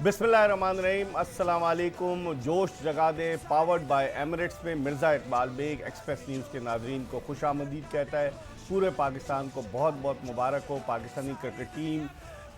बिस्मिल्लाहिर्रहमानिर्रहीम, अस्सलाम वालेकुम। जोश जगा दे पावर्ड बाय एमिरेट्स में मिर्ज़ा इकबाल बेग एक्सप्रेस न्यूज़ के नाज़रीन को खुशामदीद कहता है। पूरे पाकिस्तान को बहुत बहुत मुबारक हो। Pakistani cricket team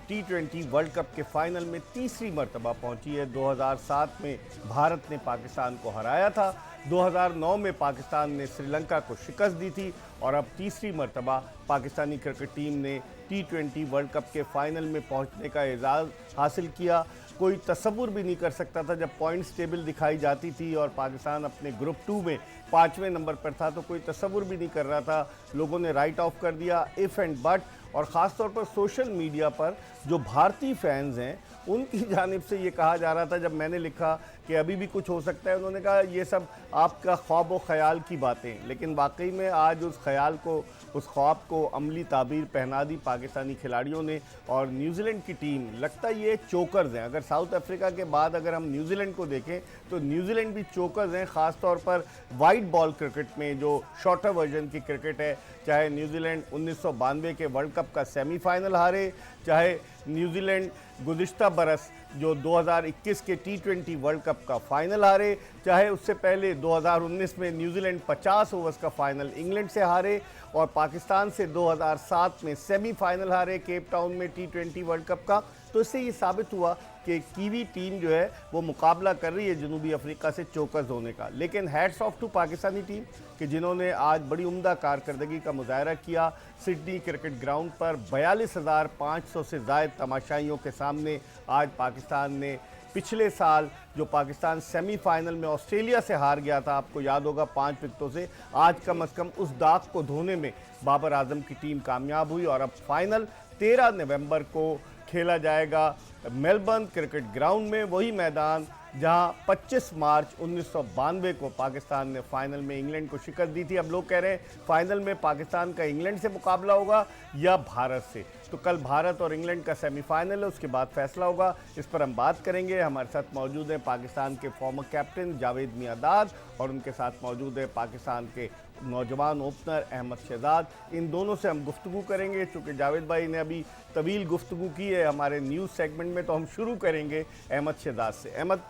T20 world cup के फ़ाइनल में तीसरी मरतबा पहुंची है। 2007 में भारत ने पाकिस्तान को हराया था, 2009 में पाकिस्तान ने श्रीलंका को शिकस्त दी थी और अब तीसरी मरतबा पाकिस्तानी क्रिकेट टीम ने T20 वर्ल्ड कप के फ़ाइनल में पहुंचने का एजाज़ हासिल किया। कोई तसव्वुर भी नहीं कर सकता था जब पॉइंट्स टेबल दिखाई जाती थी और पाकिस्तान अपने ग्रुप 2 में 5वें नंबर पर था, तो कोई तसव्वुर भी नहीं कर रहा था। लोगों ने राइट ऑफ कर दिया इफ़ एंड बट, और ख़ास तौर पर सोशल मीडिया पर जो भारतीय फैंस हैं उनकी जानिब से ये कहा जा रहा था, जब मैंने लिखा कि अभी भी कुछ हो सकता है, उन्होंने कहा ये सब आपका ख्वाब व ख्याल की बातें। लेकिन वाकई में आज उस ख्याल को, उस ख्वाब को अमली ताबीर पहना दी पाकिस्तानी खिलाड़ियों ने। और न्यूजीलैंड की टीम, लगता है ये चोकर्स हैं। अगर साउथ अफ्रीका के बाद अगर हम न्यूजीलैंड को देखें तो न्यूजीलैंड भी चोकर्स हैं, ख़ास तौर पर वाइट बॉल क्रिकेट में जो शॉर्टर वर्जन की क्रिकेट है। चाहे न्यूजीलैंड 1992 के वर्ल्ड कप का सेमीफाइनल हारे, चाहे न्यूजीलैंड गुज़िश्ता बरस जो 2021 के T20 वर्ल्ड कप का फ़ाइनल हारे, चाहे उससे पहले 2019 में न्यूजीलैंड 50 ओवर्स का फ़ाइनल इंग्लैंड से हारे और पाकिस्तान से 2007 में सेमीफाइनल हारे केप टाउन में T20 वर्ल्ड कप का। तो इससे ये साबित हुआ कि कीवी टीम जो है वो मुकाबला कर रही है जनूबी अफ्रीका से चोकर्स होने का। लेकिन hats off to Pakistani team कि जिन्होंने आज बड़ी उम्दा कारकर्दगी का मुजाहरा किया। सिडनी क्रिकेट ग्राउंड पर 42,500 से ज़ायद तमाशाइयों के सामने आज पाकिस्तान ने पिछले साल जो पाकिस्तान सेमीफाइनल में ऑस्ट्रेलिया से हार गया था, आपको याद होगा 5 विकेटों से, आज कम अज़ कम उस दाग को धोने में बाबर आजम की टीम कामयाब हुई। और अब फाइनल 13 नवंबर को खेला जाएगा मेलबर्न क्रिकेट ग्राउंड में, वही मैदान जहां 25 मार्च 1992 को पाकिस्तान ने फाइनल में इंग्लैंड को शिकस्त दी थी। अब लोग कह रहे हैं फाइनल में पाकिस्तान का इंग्लैंड से मुकाबला होगा या भारत से। तो कल भारत और इंग्लैंड का सेमीफाइनल है, उसके बाद फैसला होगा। इस पर हम बात करेंगे। हमारे साथ मौजूद हैं पाकिस्तान के फॉर्मर कैप्टन जावेद मियांदाद और उनके साथ मौजूद है पाकिस्तान के नौजवान ओपनर अहमद शहजाद। इन दोनों से हम गुफ्तगू करेंगे। चूँकि जावेद भाई ने अभी तवील गुफ्तगू की है हमारे न्यूज़ सेगमेंट में, तो हम शुरू करेंगे अहमद शहजाद से। अहमद,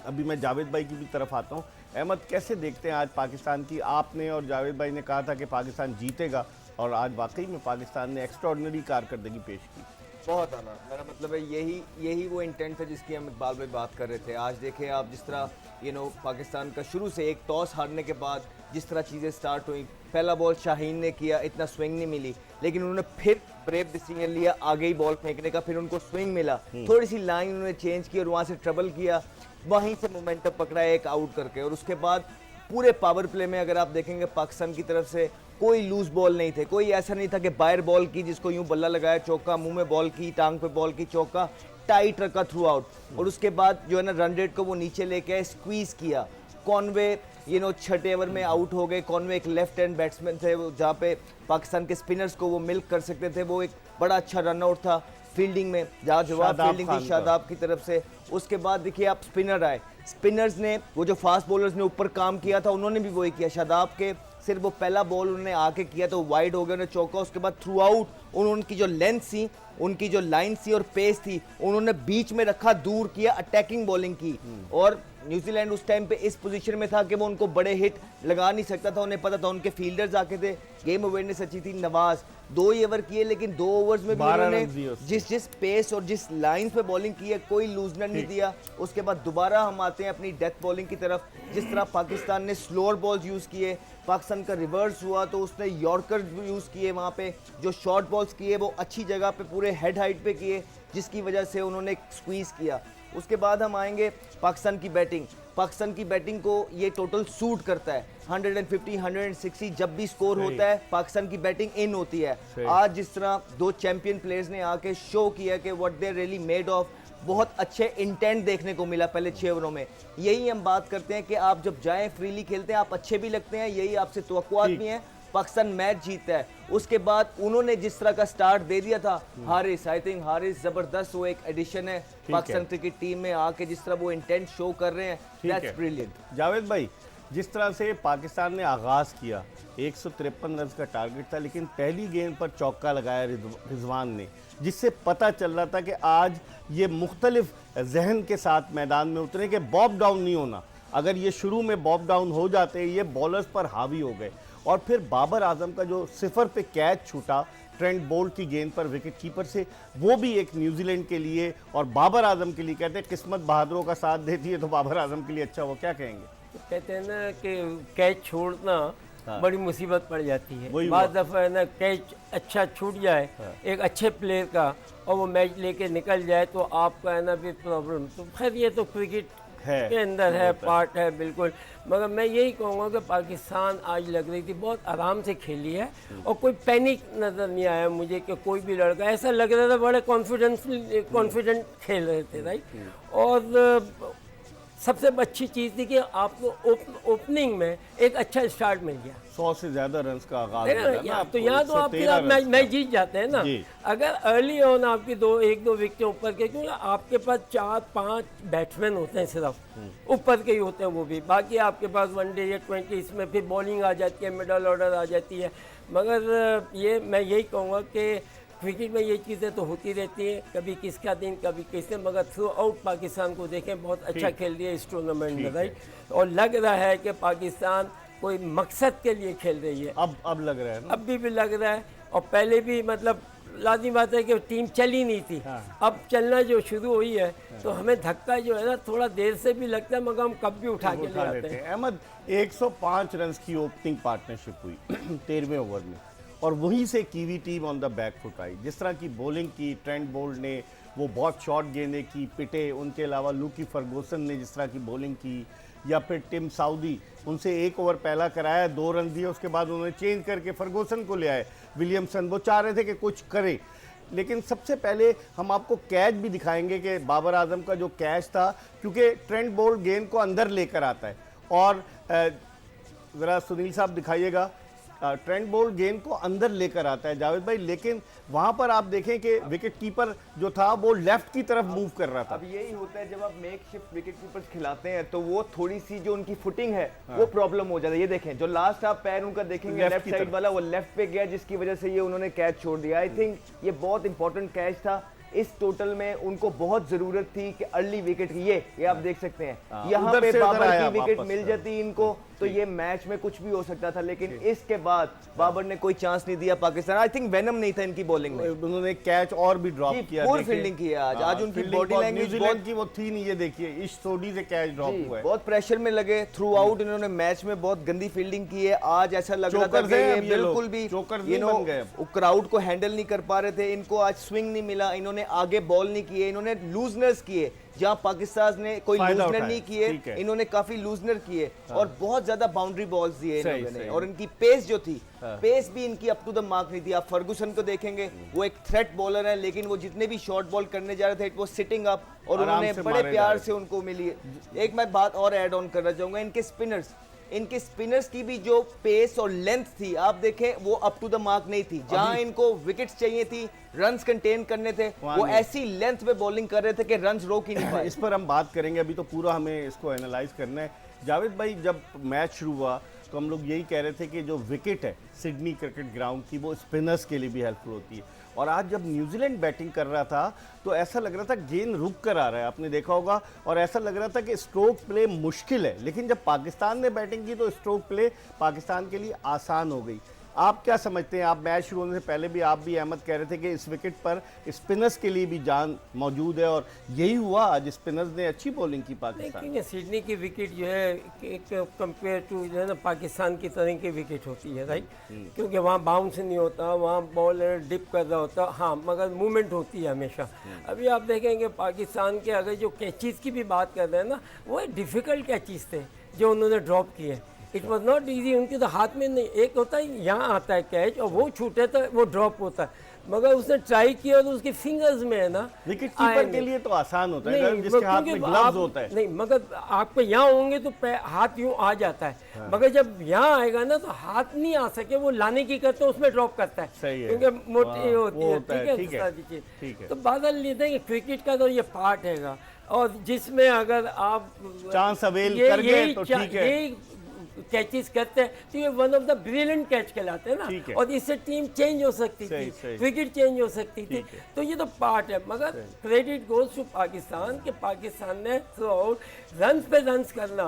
अभी मैं जावेद भाई की भी तरफ आता हूँ। अहमद, कैसे देखते हैं आज पाकिस्तान की? आपने और जावेद भाई ने कहा था कि पाकिस्तान जीतेगा और आज वाकई में पाकिस्तान ने एक्स्ट्राऑर्डिनरी कारकर्दगी पेश की। बहुत आना, मेरा मतलब है यही वो इंटेंट है जिसकी हम इकबाल भाई बात कर रहे थे। आज देखें आप, जिस तरह पाकिस्तान का शुरू से एक टॉस हारने के बाद जिस तरह चीज़ें स्टार्ट हुई, पहला बॉल शाहीन ने किया, इतना स्विंग नहीं मिली, लेकिन उन्होंने फिर ब्रेव डिसीजन लिया आगे ही बॉल फेंकने का, फिर उनको स्विंग मिला, थोड़ी सी लाइन उन्होंने चेंज की और वहाँ से ट्रबल किया, वहीं से मोमेंटम पकड़ा एक आउट करके। और उसके बाद पूरे पावर प्ले में अगर आप देखेंगे पाकिस्तान की तरफ से कोई लूज बॉल नहीं थे, कोई ऐसा नहीं था कि बाहर बॉल की जिसको यूं बल्ला लगाया चौका, मुंह में बॉल की, टांग पे बॉल की चौका, टाइट रखा थ्रू आउट। और उसके बाद जो है ना रन रेट को वो नीचे लेके आए, स्क्वीज किया। कॉनवे छठे ओवर में आउट हो गए। कॉनवे एक लेफ्ट हैंड बैट्समैन थे जहाँ पे पाकिस्तान के स्पिनर्स को वो मिल्क कर सकते थे, वो एक बड़ा अच्छा रन आउट था। फील्डिंग में जहाँ जवाब फील्डिंग थी शादाब की तरफ से। उसके बाद देखिए आप स्पिनर आए, स्पिनर्स ने वो जो फास्ट बॉलर्स ने ऊपर काम किया था उन्होंने भी वही किया। शादाब के सिर्फ वो पहला बॉल उन्होंने आके किया तो वाइड हो गया, उन्होंने चौका। उसके बाद थ्रू आउट उनकी जो लेंथ थी, उनकी जो लाइन थी और पेस थी, उन्होंने बीच में रखा, दूर किया, अटैकिंग बॉलिंग की। और न्यूजीलैंड उस टाइम पे इस पोजीशन में था कि वो उनको बड़े हिट लगा नहीं सकता था, उन्हें पता था, उनके फील्डर्स आके थे, गेम अवेयरनेस अच्छी थी। नवाज 2 ही ओवर किए, लेकिन 2 ओवर्स में भी उन्होंने जिस पेस और जिस लाइन पे बॉलिंग की है कोई लूजनर नहीं दिया। उसके बाद दोबारा हम आते हैं अपनी डेथ बॉलिंग की तरफ। जिस तरह पाकिस्तान ने स्लोअर बॉल्स यूज़ किए, पाकिस्तान का रिवर्स हुआ तो उसने यॉर्कर यूज़ किए, वहाँ पे जो शॉर्ट बॉल्स किए वो अच्छी जगह पे पूरे हेड हाइट पे किए, जिसकी वजह से उन्होंने स्क्वीज़ किया। उसके बाद हम आएंगे पाकिस्तान की बैटिंग। पाकिस्तान की बैटिंग को ये टोटल सूट करता है। 150, 160 जब भी स्कोर होता है पाकिस्तान की बैटिंग इन होती है। आज जिस तरह 2 चैंपियन प्लेयर्स ने आके शो किया कि what they really made of, बहुत अच्छे इंटेंट देखने को मिला पहले 6 ओवरों में। यही हम बात करते हैं कि आप जब जाएं फ्रीली खेलते हैं आप अच्छे भी लगते हैं, यही आपसे तवक्कुआत भी हैं। पाकिस्तान मैच जीतता है। उसके बाद उन्होंने जिस तरह का स्टार्ट दे दिया था, हारिस, आई थिंक हारिस जबरदस्त वो एक एडिशन है पाकिस्तान क्रिकेट टीम में आके, जिस तरह वो इंटेंट शो कर रहे हैं, दैट्स ब्रिलियंट। जावेद भाई, जिस तरह से पाकिस्तान ने आगाज़ किया 153 रन का टारगेट था, लेकिन पहली गेंद पर चौका लगाया रिजवान ने, जिससे पता चल रहा था कि आज ये मुख्तलिफ जहन के साथ मैदान में उतरे कि बॉब डाउन नहीं होना। अगर ये शुरू में बॉब डाउन हो जाते ये बॉलर्स पर हावी हो गए। और फिर बाबर आजम का जो सिफर पे कैच छूटा ट्रेंट बोल्ट की गेंद पर विकेट कीपर से, वो भी एक न्यूजीलैंड के लिए और बाबर आजम के लिए, कहते हैं किस्मत बहादुरों का साथ देती है तो बाबर आजम के लिए अच्छा हुआ। क्या कहेंगे? कहते हैं ना कि कैच छोड़ना बड़ी मुसीबत पड़ जाती है। वही बाद दफ़ा है ना कैच अच्छा छूट जाए एक अच्छे प्लेयर का और वो मैच लेके निकल जाए तो आपका है ना फिर प्रॉब्लम। तो खैर ये तो क्रिकेट के अंदर है, पार्ट है बिल्कुल। मगर मैं यही कहूँगा कि पाकिस्तान आज लग रही थी बहुत आराम से खेली है और कोई पैनिक नज़र नहीं आया मुझे कि कोई भी लड़का, ऐसा लग रहा था बड़े कॉन्फिडेंट खेल रहे थे, राइट। और सबसे अच्छी चीज़ थी कि आपको ओपनिंग में एक अच्छा स्टार्ट मिल गया। 100 से ज़्यादा रन का आगाज देखा ना, मिला तो यहाँ तो आपके मैच जीत जाते हैं ना अगर अर्ली ऑन आपकी एक दो विकेटें ऊपर के, क्योंकि आपके पास 4-5 बैट्समैन होते हैं सिर्फ ऊपर के ही होते हैं, वो भी बाकी आपके पास वनडे या 20 इसमें फिर बॉलिंग आ जाती है, मिडल ऑर्डर आ जाती है। मगर ये मैं यही कहूँगा कि क्रिकेट में ये चीज़ें तो होती रहती हैं, कभी किसका दिन कभी किसने, मगर थ्रू आउट पाकिस्तान को देखें बहुत अच्छा खेल रही है इस टूर्नामेंट में, राइट। और लग रहा है कि पाकिस्तान कोई मकसद के लिए खेल रही है। अब लग रहा है ना? अभी भी लग रहा है और पहले भी मतलब लाजिम बात है कि टीम चली नहीं थी। अब चलना जो शुरू हुई है तो हमें धक्का जो है ना थोड़ा देर से भी लगता है, मगर हम कब भी उठा के ले आते हैं। अहमद 105 रन की ओपनिंग पार्टनरशिप हुई 13वें ओवर में और वहीं से kiwi team on the back foot I. जिस तरह की बॉलिंग की ट्रेंट बोल्ट ने, वो बहुत शॉर्ट गेंदें की, पिटे। उनके अलावा लूकी फर्गूसन ने जिस तरह की बॉलिंग की, या फिर टिम साउदी, उनसे 1 ओवर पहला कराया, 2 रन दिए, उसके बाद उन्होंने चेंज करके फर्गूसन को ले आए। विलियमसन वो चाह रहे थे कि कुछ करे, लेकिन सबसे पहले हम आपको कैच भी दिखाएंगे कि बाबर आजम का जो कैच था, क्योंकि ट्रेंट बोल्ट गेंद को अंदर लेकर आता है और ज़रा सुनील साहब दिखाइएगा, ट्रेंट बोल्ट गेंद को अंदर लेकर आता है जावेद भाई, लेकिन वहां पर आप देखें कि विकेट कीपर जो था वो लेफ्ट की तरफ मूव कर रहा था। अब यही होता है जब आप मेक शिफ्ट विकेट कीपर्स खिलाते हैं तो वो थोड़ी सी जो उनकी फुटिंग है वो प्रॉब्लम हो जाता है। ये देखें जो लास्ट आप पैर उनका देखेंगे लेफ्ट साइड वाला, वो लेफ्ट पे गया जिसकी वजह से ये उन्होंने कैच छोड़ दिया। आई थिंक ये बहुत इंपॉर्टेंट कैच था। इस टोटल में उनको बहुत जरूरत थी कि अर्ली विकेट की, ये आप देख सकते हैं यहाँ पे बाबर की विकेट मिल जाती इनको तो ये मैच में कुछ भी हो सकता था, लेकिन इसके बाद बाबर ने कोई चांस नहीं दिया पाकिस्तान। आई थिंक वेनम नहीं था इनकी बॉलिंग में, उन्होंने कैच और भी ड्रॉप किया, पूरी फील्डिंग की है आज उनकी बॉडी लैंग्वेज न्यूजीलैंड की वो थी नहीं। ये देखिए इस सोडी से कैच ड्रॉप हुआ है, बहुत प्रेशर में लगे थ्रू आउट। इन्होंने मैच में बहुत गंदी फील्डिंग की है। आज ऐसा लग रहा था कि ये बिल्कुल भी क्राउड को हैंडल नहीं कर पा रहे थे। इनको आज स्विंग नहीं मिला, इन्होंने आगे बॉल नहीं किए, इन्होंने लूजनर्स किए जहां पाकिस्तान ने कोई लूजनर नहीं किए, इन्होंने काफी लूजनर किए और बहुत ज्यादा बाउंड्री बॉल्स दिए इन्होंने। और इनकी पेस जो थी, पेस भी इनकी अप टू द मार्क नहीं थी। आप फर्गूसन को देखेंगे, वो एक थ्रेट बॉलर है, लेकिन वो जितने भी शॉर्ट बॉल करने जा रहे थे वो सिटिंग अप और उन्होंने बड़े प्यार से उनको मिली। एक मैं बात और ऐड ऑन करना चाहूंगा, इनके स्पिनर्स की भी जो पेस और लेंथ थी आप देखें वो अप टू द मार्क नहीं थी। जहां इनको विकेट्स चाहिए थी, रन्स कंटेन करने थे, वो ऐसी लेंथ पे बॉलिंग कर रहे थे कि रन्स रोक ही नहीं पाए। इस पर हम बात करेंगे, अभी तो पूरा हमें इसको एनालाइज करना है। जावेद भाई, जब मैच शुरू हुआ तो हम लोग यही कह रहे थे कि जो विकेट है सिडनी क्रिकेट ग्राउंड की वो स्पिनर्स के लिए भी हेल्पफुल होती है। और आज जब न्यूजीलैंड बैटिंग कर रहा था तो ऐसा लग रहा था गेंद रुक कर आ रहा है, आपने देखा होगा, और ऐसा लग रहा था कि स्ट्रोक प्ले मुश्किल है। लेकिन जब पाकिस्तान ने बैटिंग की तो स्ट्रोक प्ले पाकिस्तान के लिए आसान हो गई। आप क्या समझते हैं? आप मैच शुरू होने से पहले भी आप भी अहमद कह रहे थे कि इस विकेट पर स्पिनर्स के लिए भी जान मौजूद है और यही हुआ। आज स्पिनर्स ने अच्छी बॉलिंग की पाकिस्तान। देखिए सिडनी की विकेट जो है एक कंपेयर टू जो है ना पाकिस्तान की तरह की विकेट होती है, राइट। क्योंकि वहाँ बाउंस नहीं होता, वहाँ बॉल डिप कर रहा होता, हाँ, मगर मूवमेंट होती है हमेशा। अभी आप देखेंगे पाकिस्तान के अगर जो कैचेस की भी बात कर रहे हैं ना, वो डिफ़िकल्ट कैचेस थे जो उन्होंने ड्रॉप किए। इट वॉज नॉट ईजी, उनके तो हाथ में नहीं, एक होता है यहाँ आता है कैच और वो छूटे तो वो ड्रॉप होता है, मगर उसने ट्राई किया और उसके फिंगर्स में है ना। विकेट कीपर के लिए तो आसान होता है जिसके हाथ में ग्लव्स होता है। नहीं, मगर आपको यहाँ होंगे तो हाथ यूँ आ जाता है, मगर जब यहाँ आएगा ना तो हाथ नहीं आ सके, वो लाने की करते हैं उसमें ड्रॉप करता है, क्योंकि मोटी होती है, ठीक है। तो बादल लेते हैं कि क्रिकेट का तो ये पार्ट हैगा और जिसमें अगर आप चांस अवेल कर गए तो ठीक है। कैचेस करते हैं तो ये one of the brilliant catch कहलाते हैं ठीक है। ना, और इससे टीम चेंज हो सकती सही, थी, सही। विकेट चेंज हो सकती थी। ठीक है। तो ये तो पार्ट है, मगर क्रेडिट गोज टू पाकिस्तान कि पाकिस्तान ने थ्रू आउट रन पे रन करना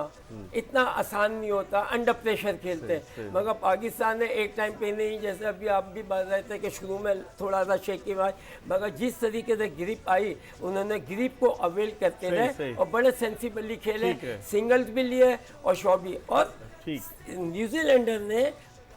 इतना आसान नहीं होता, अंडर प्रेशर खेलते। मगर पाकिस्तान ने एक टाइम पे नहीं, जैसे अभी आप भी बता रहे थे कि शुरू में थोड़ा सा शेकी मार, मगर जिस तरीके से ग्रिप आई उन्होंने ग्रिप को अवेल करते सही। रहे और बड़े सेंसिबली खेले, ठीक है। सिंगल्स भी लिए और शॉट भी। और ठीक। न्यूजीलैंडर ने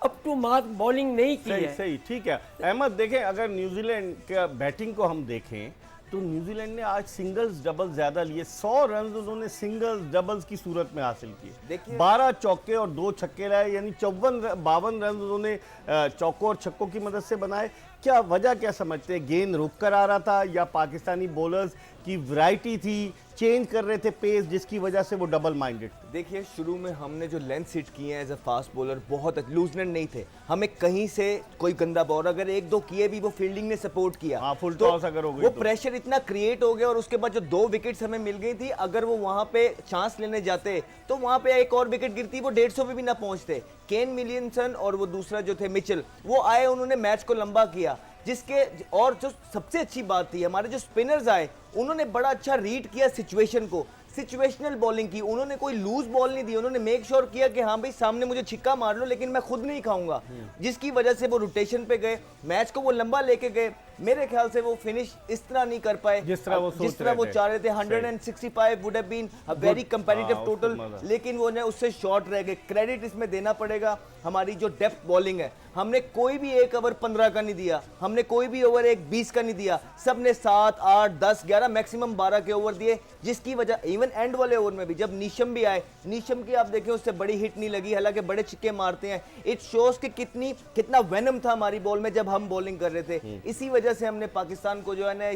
अप टू मार्क बॉलिंग नहीं की सही है। सही, ठीक है। अहमद देखें, अगर न्यूजीलैंड के बैटिंग को हम देखें तो न्यूजीलैंड ने आज सिंगल्स डबल्स ज्यादा लिए, 100 रन उन्होंने सिंगल्स डबल्स की सूरत में हासिल किए। देखिए- 12 चौके और 2 छक्के लाए, यानी 52 रन उन्होंने चौकों और छक्कों की मदद से बनाए। क्या वजह क्या समझते हैं? गेंद रुक कर आ रहा था या पाकिस्तानी बॉलर्स की वैरायटी थी, चेंज कर रहे थे पेस, जिसकी वजह से वो डबल माइंडेड थे? देखिए, शुरू में हमने जो लेंथ हिट किए हैं एज अ फास्ट बॉलर, बहुत लूजनेट नहीं थे। हमें कहीं से कोई गंदा बॉल अगर 1-2 किए भी, वो फील्डिंग ने सपोर्ट किया। हाँ, फुल तो टॉस अगर हो गई वो तो। प्रेशर इतना क्रिएट हो गया, और उसके बाद जो 2 विकेट्स हमें मिल गई थी, अगर वो वहां पे चांस लेने जाते तो वहां पे एक और विकेट गिरती, वो 150 पे भी ना पहुंचते। केन विलियमसन और वो दूसरा जो थे मिचेल, वो आए, उन्होंने मैच को लंबा किया। जिसके और जो सबसे अच्छी बात थी, हमारे जो स्पिनर्स आए, उन्होंने बड़ा अच्छा रीड किया सिचुएशन को, सिचुएशनल बॉलिंग की। उन्होंने कोई लूज बॉल नहीं दी, उन्होंने मेक श्योर किया कि हाँ भाई सामने मुझे छिक्का मार लो, लेकिन मैं खुद नहीं खाऊंगा। जिसकी वजह से वो रोटेशन पे गए, मैच को वो लंबा लेके गए। मेरे ख्याल से वो फिनिश इस तरह नहीं कर पाए जिस तरह वो चाह रहे थे। 165 would have been a very comparative हाँ, टोटल, उसको मजा। लेकिन वो ने उससे शॉर्ट रह गए। क्रेडिट इसमें देना पड़ेगा हमारी जो डेप्थ बॉलिंग है। हमने कोई भी एक ओवर 15 का नहीं दिया, हमने कोई भी ओवर एक 20 का नहीं दिया, सबने 7, 8, 10, 11 मैक्सिमम 12 के ओवर दिए। जिसकी वजह इवन एंड वाले ओवर में भी जब नीशम भी आए, नीशम की आप देखें उससे बड़ी हिट नहीं लगी, हालांकि बड़े छिक्के मारते हैं। इट शोज कि कितना वेनम था हमारी बॉल में जब हम बॉलिंग कर रहे थे। इसी वजह से हमने पाकिस्तान को जो है ना,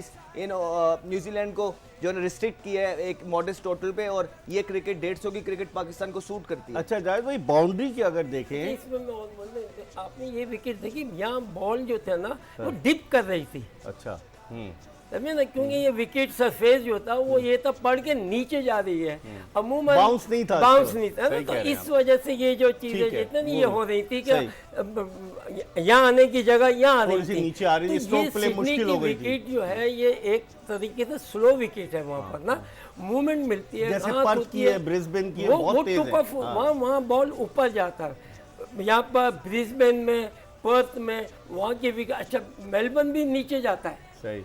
न्यूजीलैंड को जो है रिस्ट्रिक्ट किया है एक मॉडेस्ट टोटल पे, और ये क्रिकेट 150 की क्रिकेट पाकिस्तान को सूट करती है। अच्छा जाहिद भाई, बाउंड्री की अगर देखें, इसमें मैं और बोल रहे थे, आपने ये विकेट देखी, यहाँ बॉल जो था ना वो डिप कर रही थी, अच्छा समझे ना, क्योंकि ये विकेट सरफेस जो था वो ये तब पड़ के नीचे जा रही है, अमूमन बाउंस नहीं था, बाउंस इसका। नहीं था ना, सही तो कह रहे हैं इस आप। वजह से ये जो चीजें ठीक है, जितनी वो ये हो रही थी कि सही। यहाँ आने की जगह यहाँ आ थोड़ी रही सी थी, नीचे आ रही थी, तो स्ट्रोक ये प्ले सिडनी मुश्किल की हो गई थी। विकेट जो है ये एक तरीके से स्लो विकेट है, वहाँ पर ना मूवमेंट मिलती है, जैसे घास पर्थ होती की है, ब्रिस्बेन की है, वो बहुत तेज है। हाँ। वहाँ बॉल ऊपर जाता है। यहाँ पर ब्रिस्बेन में, पर्थ में, वहाँ की विकेट, अच्छा मेलबर्न भी नीचे जाता है, सही।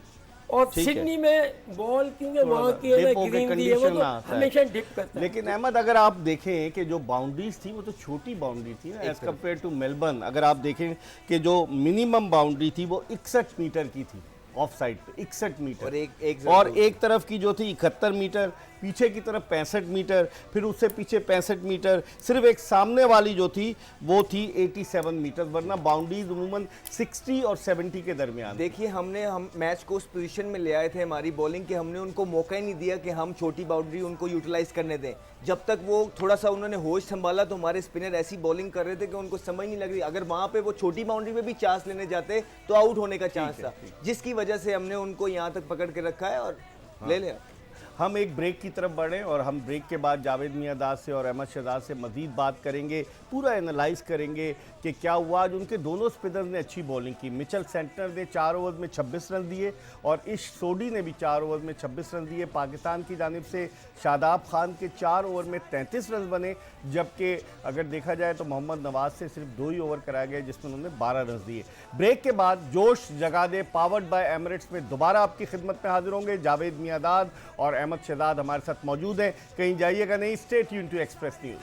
और ठीक है। सिडनी में बॉल क्योंकि वहाँ की डिप होके ग्रीन दी है, वो condition तो आता है। हमेशा डिप करता है। लेकिन अहमद, अगर आप देखें कि जो बाउंड्रीज थी वो तो छोटी बाउंड्री थी ना, एज कम्पेयर टू मेलबर्न। अगर आप देखें कि जो मिनिमम बाउंड्री थी वो 61 मीटर की थी ऑफ साइड पे, 61 मीटर, और और एक तरफ की जो थी 71 मीटर, पीछे की तरफ 65 मीटर, फिर उससे पीछे 65 मीटर, सिर्फ एक सामने वाली जो थी वो थी 87 मीटर, वरना बाउंड्रीज उमूमन 60 और 70 के दरमियान। देखिए, हम मैच को उस पोजीशन में ले आए थे हमारी बॉलिंग के, हमने उनको मौका ही नहीं दिया कि हम छोटी बाउंड्री उनको यूटिलाइज करने दें। जब तक वो थोड़ा सा उन्होंने होश संभाला तो हमारे स्पिनर ऐसी बॉलिंग कर रहे थे कि उनको समझ नहीं लग रही। अगर वहां पे वो छोटी बाउंड्री पे भी चांस लेने जाते तो आउट होने का चांस था, जिसकी वजह से हमने उनको यहाँ तक पकड़ के रखा है और ले लिया। हम एक ब्रेक की तरफ बढ़ें और हम ब्रेक के बाद जावेद मियांदाद से और अहमद शहजाद से मज़ीद बात करेंगे, पूरा एनालाइज करेंगे कि क्या हुआ। आज उनके दोनों स्पिनर ने अच्छी बॉलिंग की। मिचेल सेंटनर ने 4 ओवर में 26 रन दिए और इश सोडी ने भी 4 ओवर में 26 रन दिए। पाकिस्तान की जानिब से शादाब खान के 4 ओवर में 33 रन बने, जबकि अगर देखा जाए तो मोहम्मद नवाज से सिर्फ 2 ही ओवर कराया गया जिसमें उन्होंने 12 रन दिए। ब्रेक के बाद जोश जगा दे पावर्ड बाय एमिरेट्स में दोबारा आपकी खिदमत में हाजिर होंगे। जावेद मियांदाद और अहमद शहजाद हमारे साथ मौजूद हैं, कहीं जाइएगा नहीं। Stay tune to Express News.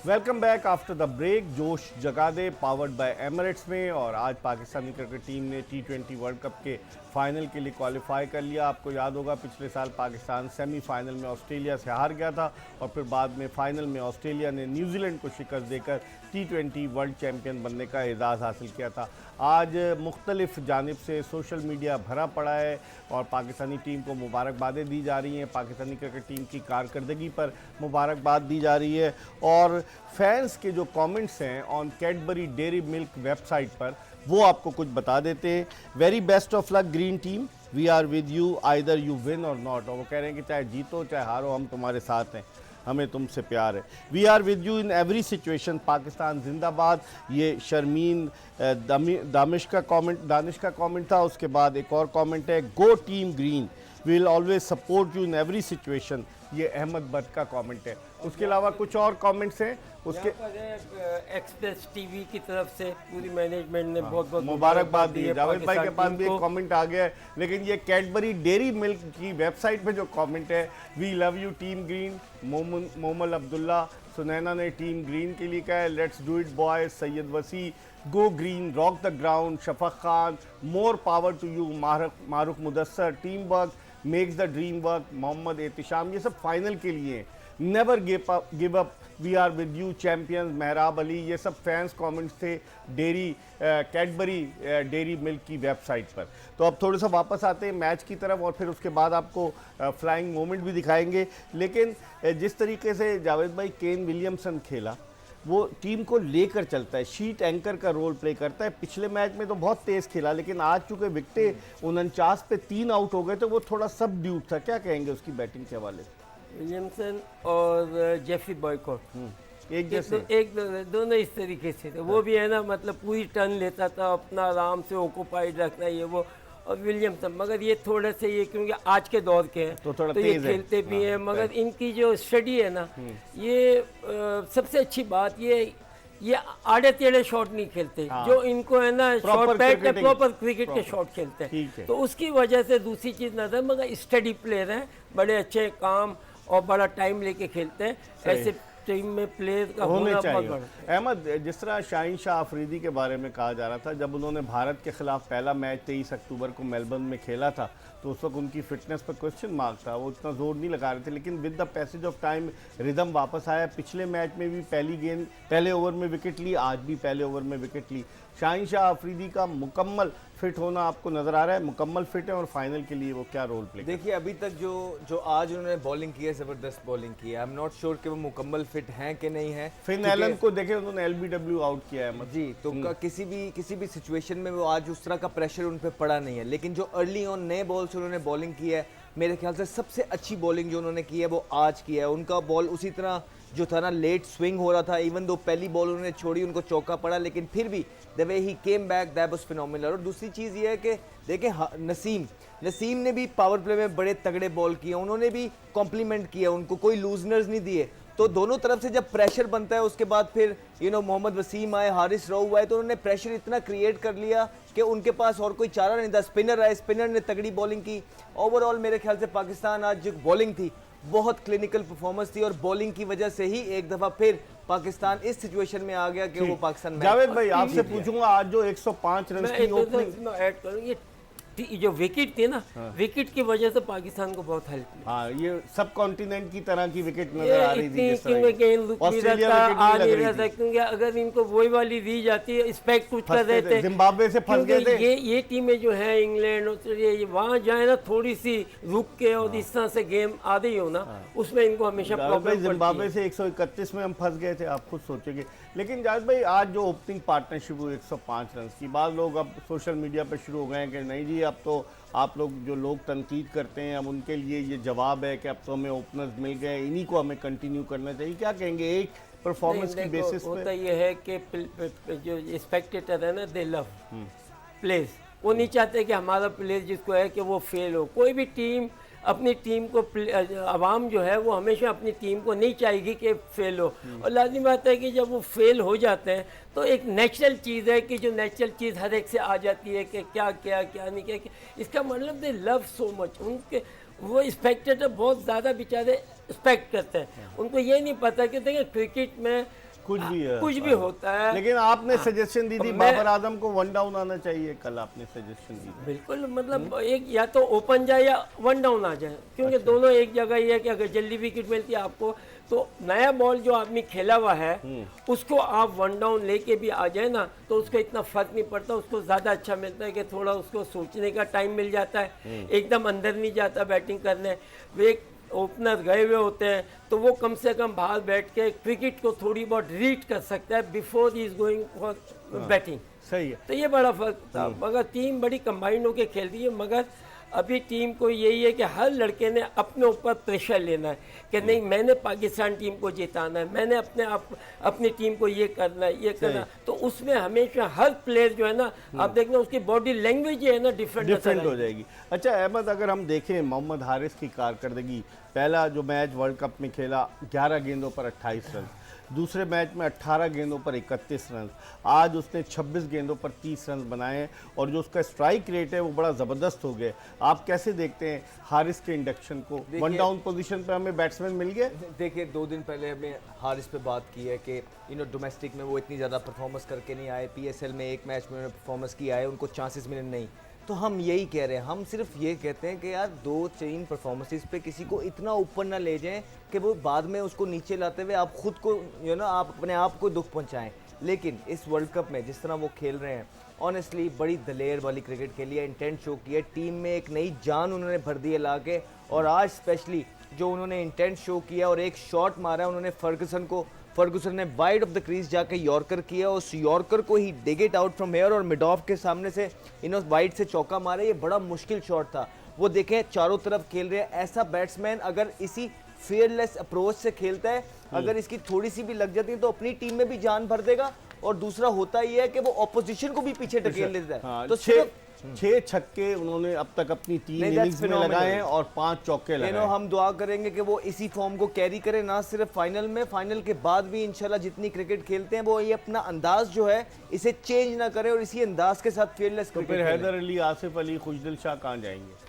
Welcome back after the break. जोश जगा दे पावर्ड बाय एमिरेट्स में, और आज पाकिस्तानी क्रिकेट टीम ने T20 वर्ल्ड कप के फाइनल के लिए क्वालिफाई कर लिया। आपको याद होगा पिछले साल पाकिस्तान सेमीफाइनल में ऑस्ट्रेलिया से हार गया था और फिर बाद में फाइनल में ऑस्ट्रेलिया ने न्यूजीलैंड को शिकस्त देकर T20 वर्ल्ड चैम्पियन बनने का एजाज़ हासिल किया था। आज मुख्तलिफ जानिब से सोशल मीडिया भरा पड़ा है और पाकिस्तानी टीम को मुबारकबादें दी जा रही हैं, पाकिस्तानी क्रिकेट टीम की कारकर्दगी पर मुबारकबाद दी जा रही है। और फैंस के जो कमेंट्स हैं on Cadbury Dairy Milk website पर, वो आपको कुछ बता देते हैं। Very best of luck green team, we are with you either you win और नॉट। और वो कह रहे हैं कि चाहे जीतो चाहे हारो, हम तुम्हारे साथ हैं, हमें तुमसे प्यार है। We are with you in every situation, Pakistan जिंदाबाद। ये शर्मीन दानिश का कमेंट था। उसके बाद एक और कमेंट है, go team green, we will always support you in every situation. ये अहमद बट का कमेंट है। उसके अलावा कुछ और कमेंट्स हैं उसके। एक्सप्रेस टीवी की तरफ से पूरी मैनेजमेंट ने बहुत बहुत मुबारकबाद दी है। जावेद भाई के पास भी एक कमेंट आ गया है, लेकिन ये कैडबरी डेयरी मिल्क की वेबसाइट पे जो कमेंट है, we love you team green, Momal Abdullah, Sunaina ने टीम ग्रीन के लिए कहा है, let's do it boys, Syed Wasi, go green, rock the ground, Shafaq Khan, more power to you, Maroof Mudassar, team work makes the dream work, Mohammad Ehtisham, ये सब फाइनल के लिए हैं। Never give up, we are with you champions, महराब Ali, ये सब फैंस कमेंट्स थे कैडबरी डेयरी मिल्क की website पर। तो अब थोड़ा सा वापस आते हैं मैच की तरफ और फिर उसके बाद आपको फ्लाइंग मोमेंट भी दिखाएंगे। लेकिन जिस तरीके से जावेद भाई केन विलियमसन खेला, वो टीम को लेकर चलता है, शीट एंकर का रोल प्ले करता है। पिछले मैच में तो बहुत तेज खेला, लेकिन आज चूंकि विकेटें 49 पे 3 आउट हो गए, तो वो थोड़ा सब ड्यूट था। क्या कहेंगे उसकी बैटिंग के हवाले से? विलियमसन और जेफरी बॉयकॉट एक दोनों इस तरीके से थे। वो भी है ना, मतलब पूरी टर्न लेता था, अपना आराम से ऑक्यूपाइड रखना, ये वो। और विलियमसन मगर ये थोड़े से, ये क्योंकि आज के दौर के हैं तो ये खेलते भी हैं, मगर इनकी जो स्टडी है ना, ये सबसे अच्छी बात ये आड़े टेढ़े शॉट नहीं खेलते। जो इनको है ना, शॉट पैड में प्रॉपर क्रिकेट के शॉट खेलते हैं, तो उसकी वजह से दूसरी चीज़ नजर, मगर स्टडी प्लेयर हैं, बड़े अच्छे काम और बड़ा टाइम लेके खेलते हैं। ऐसे टीम में प्लेयर का होना बहुत बड़ा। अहमद, जिस तरह शाहीन शाह अफरीदी के बारे में कहा जा रहा था, जब उन्होंने भारत के खिलाफ पहला मैच 23 अक्टूबर को मेलबर्न में खेला था, तो उस वक्त उनकी फिटनेस पर क्वेश्चन मार्क था, वो इतना जोर नहीं लगा रहे थे। लेकिन with the passage of time rhythm वापस आया। पिछले मैच में भी पहले ओवर में विकेट ली, आज भी पहले ओवर में विकेट ली। शाहीन शाह अफरीदी का मुकम्मल फिट होना आपको नजर आ रहा है? मुकम्मल फिट है और फाइनल के लिए वो क्या रोल प्ले? देखिए, अभी तक जो आज उन्होंने बॉलिंग की है, ज़बरदस्त बॉलिंग की है। आई एम नॉट श्योर कि वो मुकम्मल फिट हैं कि नहीं है। फिन एलन को देखें, उन्होंने एलबीडब्ल्यू आउट किया है जी, तो किसी भी सिचुएशन में वो आज उस तरह का प्रेशर उन पर पड़ा नहीं है। लेकिन जो अर्ली ऑन नए बॉल से उन्होंने बॉलिंग की है, मेरे ख्याल से सबसे अच्छी बॉलिंग जो उन्होंने की है वो आज की है। उनका बॉल उसी तरह जो था ना, लेट स्विंग हो रहा था, इवन दो पहली बॉल उन्होंने छोड़ी, उनको चौका पड़ा, लेकिन फिर भी the way he came back, that was phenomenal. और दूसरी चीज़ ये है कि देखें, नसीम ने भी पावर प्ले में बड़े तगड़े बॉल किए, उन्होंने भी कॉम्प्लीमेंट किया, उनको कोई लूजनर्स नहीं दिए। तो दोनों तरफ से जब प्रेशर बनता है, उसके बाद फिर मोहम्मद वसीम आए, हारिस रऊफ आए, तो उन्होंने प्रेशर इतना क्रिएट कर लिया कि उनके पास और कोई चारा नहीं था। स्पिनर आए, स्पिनर ने तगड़ी बॉलिंग की। ओवरऑल मेरे ख्याल से पाकिस्तान आज जो बॉलिंग थी, बहुत क्लिनिकल परफॉर्मेंस थी, और बॉलिंग की वजह से ही एक दफा फिर पाकिस्तान इस सिचुएशन में आ गया कि वो पाकिस्तान। जावेद भाई, आपसे पूछूंगा, आज जो 105 रन की ओपनिंग ऐड करूँ, ये जो विकेट थी ना, विकेट की वजह से पाकिस्तान को बहुत हेल्प मिली। हाँ, ये सब कॉन्टिनेंट की तरह की विकेट नजर आ रही थी। क्योंकि अगर इनको वही वाली दी जाती है, स्पेक्ट कुछ कर रहे थे, जिम्बाब्वे से फंस गए थे। ये टीमें जो है इंग्लैंड, ऑस्ट्रेलिया, वहाँ जाए ना, थोड़ी सी रुक के और इस तरह से गेम आ रही हो ना, उसमें इनको हमेशा प्रॉब्लम। जिम्बाब्वे से 131 में हम फंस गए थे, आप खुद सोचेंगे। लेकिन जावेद भाई, आज जो ओपनिंग पार्टनरशिप हुई 105 रन की, बाद लोग अब सोशल मीडिया पर शुरू हो गए हैं कि नहीं जी, अब तो आप लोग जो लोग तनकीद करते हैं, अब उनके लिए ये जवाब है कि अब तो हमें ओपनर्स मिल गए, इन्हीं को हमें कंटिन्यू करना चाहिए। क्या कहेंगे एक परफॉर्मेंस की बेसिस पे? होता ये है कि जो स्पेक्टेटर है ना, दे लव प्लेस, वो नहीं चाहते कि हमारा प्लेयर जिसको है कि वो फेल हो। कोई भी टीम अपनी टीम को, आवाम जो है वो हमेशा अपनी टीम को नहीं चाहेगी कि फेल हो। और लाजिम बात है कि जब वो फेल हो जाते हैं, तो एक नेचुरल चीज़ है कि जो नेचुरल चीज़ हर एक से आ जाती है कि क्या क्या क्या नहीं क्या। इसका मतलब दे लव सो मच, उनके वो स्पेक्टेटर बहुत ज़्यादा बेचारे रिस्पेक्ट करते हैं। उनको ये नहीं पता कि देखिए क्रिकेट में कुछ भी होता है। लेकिन आपने सजेशन दी थी बाबर आजम को 1 डाउन आना चाहिए, कल आपने सजेशन दी। बिल्कुल, मतलब एक या तो ओपन जाए या 1 डाउन आ जाए, क्योंकि दोनों एक जगह ही है कि अगर जल्दी विकेट मिलती है आपको, तो नया बॉल जो आदमी खेला हुआ है उसको आप 1 डाउन लेके भी आ जाए ना, तो उसको इतना फर्क नहीं पड़ता, उसको ज़्यादा अच्छा मिलता है कि थोड़ा उसको सोचने का टाइम मिल जाता है, एकदम अंदर नहीं जाता बैटिंग करने। वे ओपनर गए हुए होते हैं तो वो कम से कम बाहर बैठ के क्रिकेट को थोड़ी बहुत रीड कर सकता है before he is going for batting. सही है। तो ये बड़ा फर्क था, मगर टीम बड़ी कंबाइंड होकर खेल रही है। मगर अभी टीम को यही है कि हर लड़के ने अपने ऊपर प्रेशर लेना है कि नहीं मैंने पाकिस्तान टीम को जिताना है, मैंने अपनी टीम को ये करना है, ये करना है। तो उसमें हमेशा हर प्लेयर जो है ना, आप देखना उसकी बॉडी लैंग्वेज है ना डिफरेंट हो जाएगी। अच्छा अहमद, अगर हम देखें मोहम्मद हारिस की कारकर्दगी, पहला जो मैच वर्ल्ड कप में खेला 11 गेंदों पर 28 रन, दूसरे मैच में 18 गेंदों पर 31 रन, आज उसने 26 गेंदों पर 30 रन बनाए और जो उसका स्ट्राइक रेट है वो बड़ा ज़बरदस्त हो गया। आप कैसे देखते हैं हारिस के इंडक्शन को? वन डाउन पोजीशन पे हमें बैट्समैन मिल गए। देखिए 2 दिन पहले हमने हारिस पे बात की है कि डोमेस्टिक में वो इतनी ज़्यादा परफॉर्मेंस करके नहीं आए, PSL में एक मैच में उन्होंने परफॉर्मेंस किया है, उनको चांसेस मिले नहीं। तो हम यही कह रहे हैं, हम सिर्फ ये कहते हैं कि यार 2-3 परफॉर्मेंसेस पे किसी को इतना ऊपर ना ले जाएं कि वो बाद में उसको नीचे लाते हुए आप खुद को आप अपने आप को दुख पहुंचाएं। लेकिन इस वर्ल्ड कप में जिस तरह वो खेल रहे हैं, ऑनेस्टली बड़ी दलेर वाली क्रिकेट खेली है, इंटेंट शो की है, टीम में एक नई जान उन्होंने भर दी है ला के। और आज स्पेशली जो उन्होंने इंटेंट शो किया और एक शॉट मारा है उन्होंने फर्गुसन ने वाइड ऑफ द क्रीज जाके यॉर्कर किया, उस यॉर्कर को ही dig it out from here और मिड ऑफ के सामने से वाइड से चौका मारा। ये बड़ा मुश्किल शॉट था। वो देखें चारों तरफ खेल रहे हैं, ऐसा बैट्समैन अगर इसी फेयरलेस अप्रोच से खेलता है, अगर इसकी थोड़ी सी भी लग जाती है तो अपनी टीम में भी जान भर देगा। और दूसरा होता ही है कि वो ऑपोजिशन को भी पीछे ढकेल लेता है। हाँ, तो 6 छक्के उन्होंने अब तक अपनी 3 इनिंग्स में लगाए हैं और 5 चौके लगाए। हम दुआ करेंगे कि वो इसी फॉर्म को कैरी करे, ना सिर्फ फाइनल में, फाइनल के बाद भी इंशाल्लाह जितनी क्रिकेट खेलते हैं वो ये अपना अंदाज जो है इसे चेंज ना करे और इसी अंदाज के साथ फेयरलेस तो फिर हैदर अली, आसिफ अली, खुशदिल शाह कहाँ जाएंगे?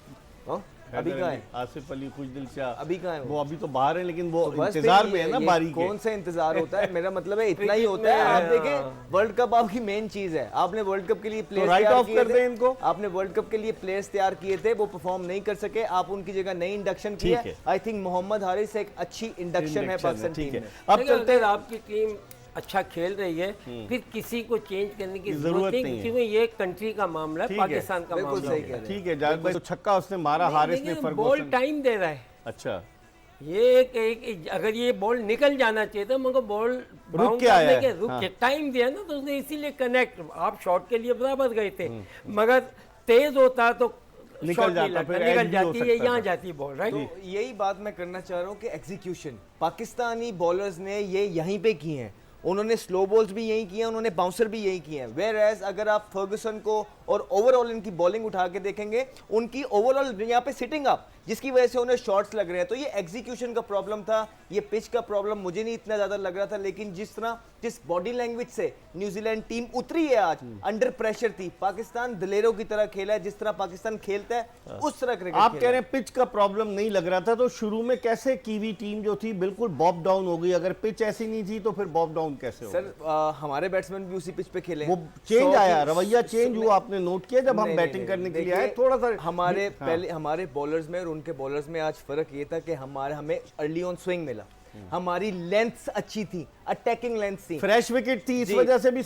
अभी कहाँ है आसिफ अली, खुशदिल शाह? अभी कहाँ है वो? अभी तो बाहर है, लेकिन वो तो इंतजार में है ना बारी के। कौन सा इंतजार होता है? मेरा मतलब है इतना ही होता है। आप देखें वर्ल्ड कप आपकी मेन चीज है। आपने वर्ल्ड कप के लिए प्लेयर्स राइट ऑफ कर दें इनको। आपने वर्ल्ड कप के लिए प्लेयर्स तैयार किए थे, वो परफॉर्म नहीं कर सके, आप उनकी जगह नई इंडक्शन किया। आई थिंक मोहम्मद हारिस एक अच्छी इंडक्शन है पाकिस्तान टीम में। अब चलते हैं, आपकी टीम अच्छा खेल रही है, फिर किसी को चेंज करने की जरूरत नहीं, क्योंकि ये कंट्री का मामला है, पाकिस्तान का मामला है। ठीक है जावेद भाई, तो छक्का उसने मारा हारिस ने, बॉल टाइम दे रहा है। अच्छा, ये एक अगर ये बॉल निकल जाना चाहिए था, मगर बॉल रुक के आया है, रुक के टाइम दिया ना, तो उसने इसीलिए कनेक्ट, आप शॉट के लिए बराबर गए थे, मगर तेज होता तो निकल जाती है, यहाँ जाती बॉल, राइट। तो यही बात मैं करना चाह रहा हूँ कि एग्जीक्यूशन पाकिस्तानी बॉलर्स ने ये यहीं पे की हैं, उन्होंने स्लो बॉल्स भी यही किए हैं, उन्होंने बाउंसर भी यही किए हैं। वेयर एज अगर आप फर्गुसन को और ओवरऑल इनकी बॉलिंग उठा के देखेंगे, उनकी ओवरऑल यहाँ पे सिटिंग अप, जिसकी वजह से उन्हें शॉट्स लग रहे हैं। तो ये एग्जीक्यूशन का प्रॉब्लम था, ये पिच का प्रॉब्लम मुझे नहीं इतना ज्यादा लग रहा था, लेकिन जिस बॉडी लैंग्वेज से न्यूजीलैंड टीम उतरी है आज, अंडर प्रेशर थी, पाकिस्तान दलेरों की तरह खेला है, जिस तरह पाकिस्तान खेलता है उस तरह क्रिकेट। आप कह रहे हैं पिच का प्रॉब्लम नहीं लग रहा था, तो शुरू में कैसे कीवी टीम जो थी बिल्कुल बॉब डाउन हो गई? अगर पिच ऐसी नहीं थी तो फिर बॉब डाउन कैसे हो? सर हमारे बैट्समैन भी उसी पिच पे खेले, वो चेंज आया, रवैया चेंज हुआ, आपने नोट किया जब हम बैटिंग करने के लिए आए? थोड़ा सा हमारे पहले हमारे बॉलर्स में और उनके बॉलर्स में आज फर्क ये था कि हमें अर्ली ऑन स्विंग मिला, हमारी लेंथ अच्छी थी, अटैकिंग लेंथ थी, फ्रेश विकेट थी, इस वजह से भी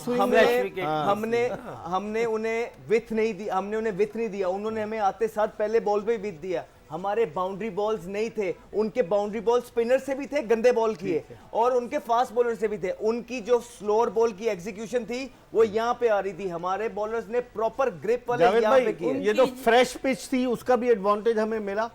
हमने उन्हें विथ नहीं दी, हमने उन्हें विथ नहीं दिया, उन्होंने हमें आते साथ पहले बॉल पे विथ दिया। हमारे बाउंड्री बॉल्स नहीं थे, उनके बाउंड्री बॉल स्पिनर से भी थे, गंदे बॉल किए, और उनके फास्ट बॉलर से भी थे। उनकी जो स्लोअर बॉल की एग्जीक्यूशन थी वो यहाँ पे आ रही थी, हमारे बॉलर्स ने प्रॉपर ग्रिप वाले यहाँ पे किए। ये जो फ्रेश पिच थी उसका भी एडवांटेज हमें मिला।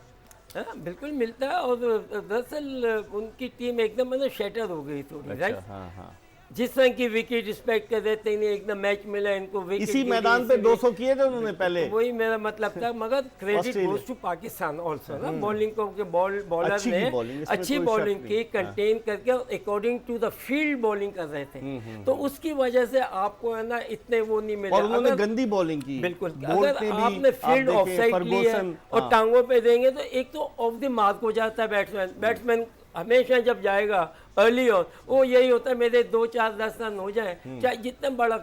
बिल्कुल मिलता है, और दरअसल उनकी टीम एकदम मतलब शैटर हो गई थोड़ी, राइट। जिस तरह की विकेट रिस्पेक्ट कर देते हैं, एकदम मैच मिला इनको विकेट, इसी मैदान पे 200 किए थे उन्होंने पहले, तो वही मेरा मतलब था। मगर credit goes to Pakistan also ना, बॉलिंग को बॉलर ने अच्छी बॉलिंग की, कंटेन करके according to the field bowling कर रहे थे, तो उसकी वजह से आपको है ना इतने वो नहीं मिले। और उन्होंने गंदी बॉलिंग की, बिल्कुल। अगर आपने फील्ड ऑफ साइड ली है और टांगों पे देंगे तो एक तो ऑफ द मार्क हो जाता है बैट्समैन हमेशा जब जाएगा अर्ली ऑन वो यही होता है, मेरे 2 4 10 रन हो जाए, चाहे जितना बड़ा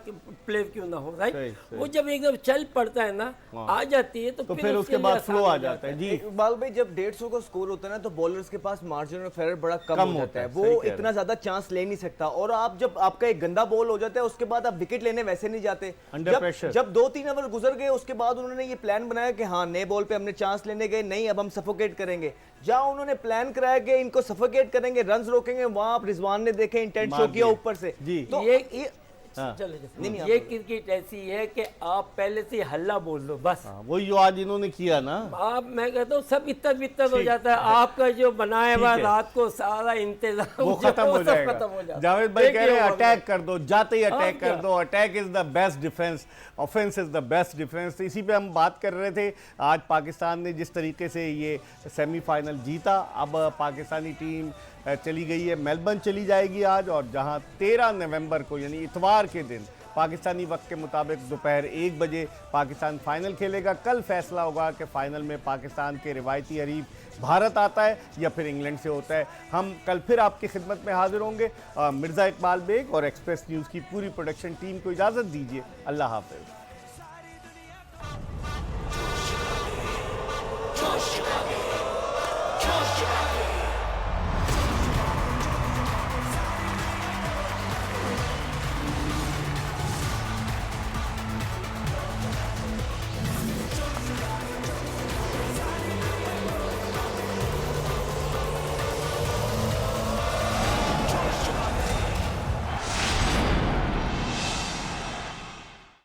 प्लेयर क्यों ना हो, राइट। सही। वो जब एकदम चल पड़ता है ना, आ जाती है, तो फिर उसके लिए बाद आसान फ्लो हो आ जाता है। जी, इकबाल भाई जब 150 का स्कोर होता है ना, तो बॉलर्स के पास मार्जिन ऑफ एरर बड़ा कम हो जाता है, सही वो कह रहे इतना ज्यादा चांस ले नहीं सकता। और आप जब आपका एक गंदा बॉल हो जाता है, उसके बाद आप विकेट लेने वैसे नहीं जाते। Under pressure। जब 2-3 ओवर गुजर गए, उसके बाद उन्होंने ये प्लान बनाया कि हाँ नए बॉल पे हमने चांस लेने गए, नहीं अब हम सफोकेट करेंगे। जहां उन्होंने प्लान कराया कि इनको सफोकेट करेंगे, रन रोकेंगे, वहां आप रिजवान ने देखे इंटेंट मार शो किया दिए। ऊपर से। जी। तो ये हाँ। चलो नहीं, ये क्रिकेट ऐसी है कि आप पहले से हल्ला बोल दो बस। हाँ, वही जो आज इन्होंने किया ना। आप, मैं कहता हूँ सब इतर बितर हो जाता है, आपका जो बनाया हुआ ठीक है। रात को सारा इंतजाम वो जो खत्म हो सब जाएगा। खत्म हो जाता है। जावेद भाई एक कह ही रहे हैं ओवर में। अटैक कर दो, जाते ही अटैक कर क्या? दो। Attack is the best defence, offence is the best defence. इसी पे हम बात कर रहे थे। आज पाकिस्तान ने जिस तरीके से ये सेमीफाइनल जीता, अब पाकिस्तानी टीम चली गई है, मेलबर्न चली जाएगी आज, और जहां 13 नवंबर को यानी इतवार के दिन पाकिस्तानी वक्त के मुताबिक दोपहर 1 बजे पाकिस्तान फाइनल खेलेगा। कल फैसला होगा कि फाइनल में पाकिस्तान के रिवायती हरीफ भारत आता है या फिर इंग्लैंड से होता है। हम कल फिर आपकी खिदमत में हाजिर होंगे। मिर्ज़ा इकबाल बेग और एक्सप्रेस न्यूज़ की पूरी प्रोडक्शन टीम को इजाज़त दीजिए। अल्लाह हाफ़िज़।